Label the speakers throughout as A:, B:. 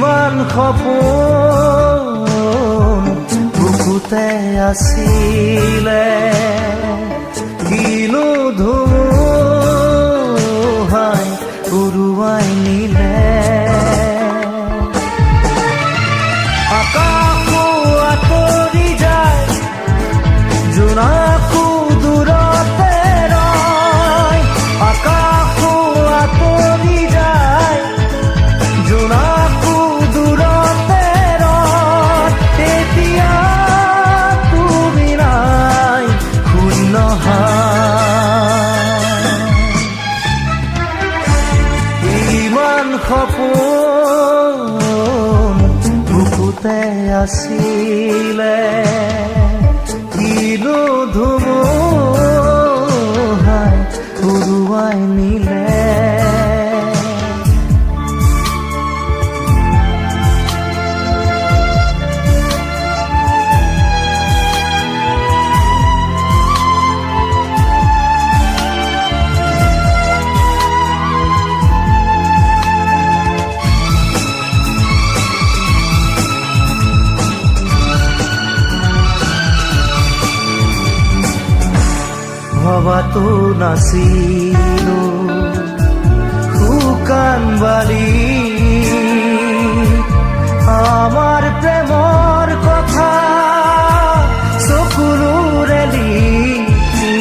A: ইমান সপোন বুকুতে আছিলে, কিনো ধুমুহাই উৰুৱাই নিলে। আকাশো আঁতৰি যায়, জোনাকো দূৰতে ৰয়। আকাশো আঁতৰি যায়, জোনাকো দূৰতে ৰয়। এতিয়া তুমি নাই, শূন্য ইমান সপোন বুকুতে আছিলে, কিনো ধুমুহাই উৰুৱাই নিলে। ভবাতো নাছিলো শুকান বালি, আমাৰ প্ৰেমৰ কথা চকুৰে লিখি।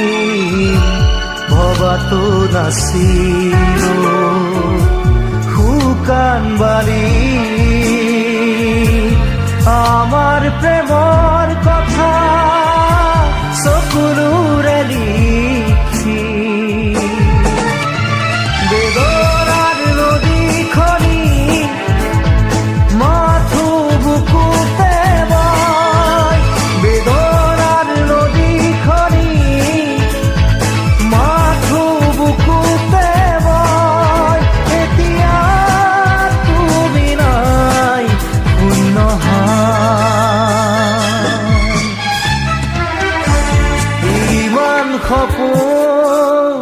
A: ভবাতো নাছিলো শুকান বালি, আমাৰ প্ৰেমৰ কথা চকুৰে লিখি। বেদনাৰ নদীখনি মাথো বুকুতে বয়। বেদনাৰ নদীখনি মাথো বুকুতে বয়। এতিয়া তুমি নাই, শূন্য ইমান সপোন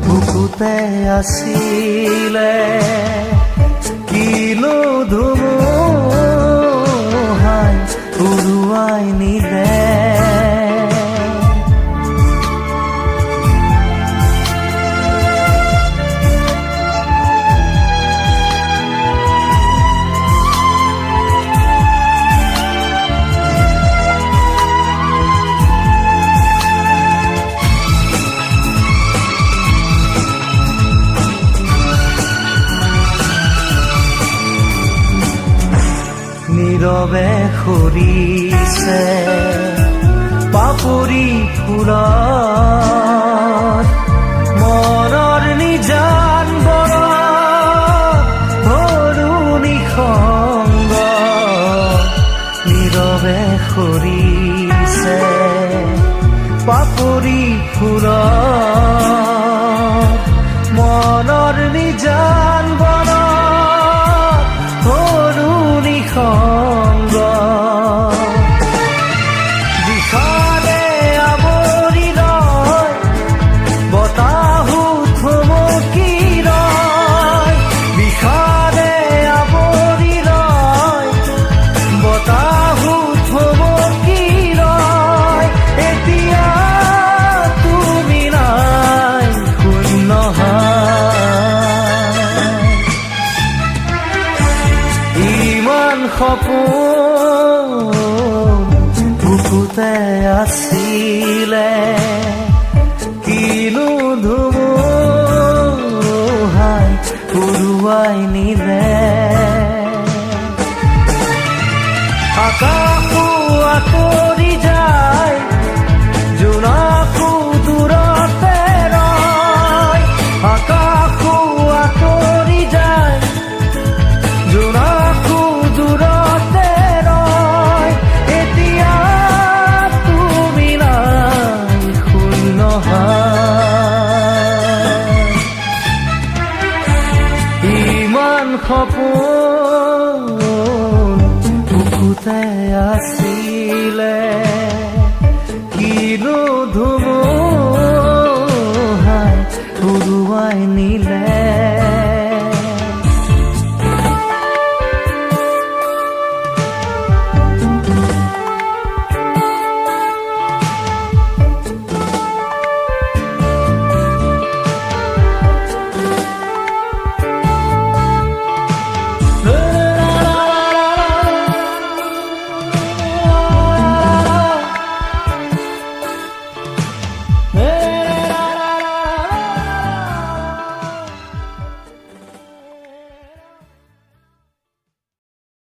A: বুকুতে আছিলে, কিনো ধুমুহাই উৰুৱাই নিলে। নীৰৱে সৰিছে পাপৰি ফুলত, মনৰ নিজান বৰত সৰু নিসংগ। নীৰৱে সৰিছে পাপৰি ফুলত, মনৰ নিজান বৰত সৰু নিসংগ। বিষাদে আৱৰি লয়, বতাহো থমকি ৰয়। বিষাদে আৱৰি লয়, বতাহো থমকি ৰয়। এতিয়া তুমি নাই, শূন্য ইমান সপোন বুকুতে আছিলে, কিনো ধুমুহাই উৰুৱাই নিলে। আকাশো আঁতৰি যায়, জোনাকো দূৰতে ৰয়। আকাশো আঁতৰি যায়, জোনাকো দূৰতে ৰয়। এতিয়া তুমি নাই, শূন্য ইমান সপোন বুকুতে আছিলে, কিনো ধুমুহাই উৰুৱাই নিলে।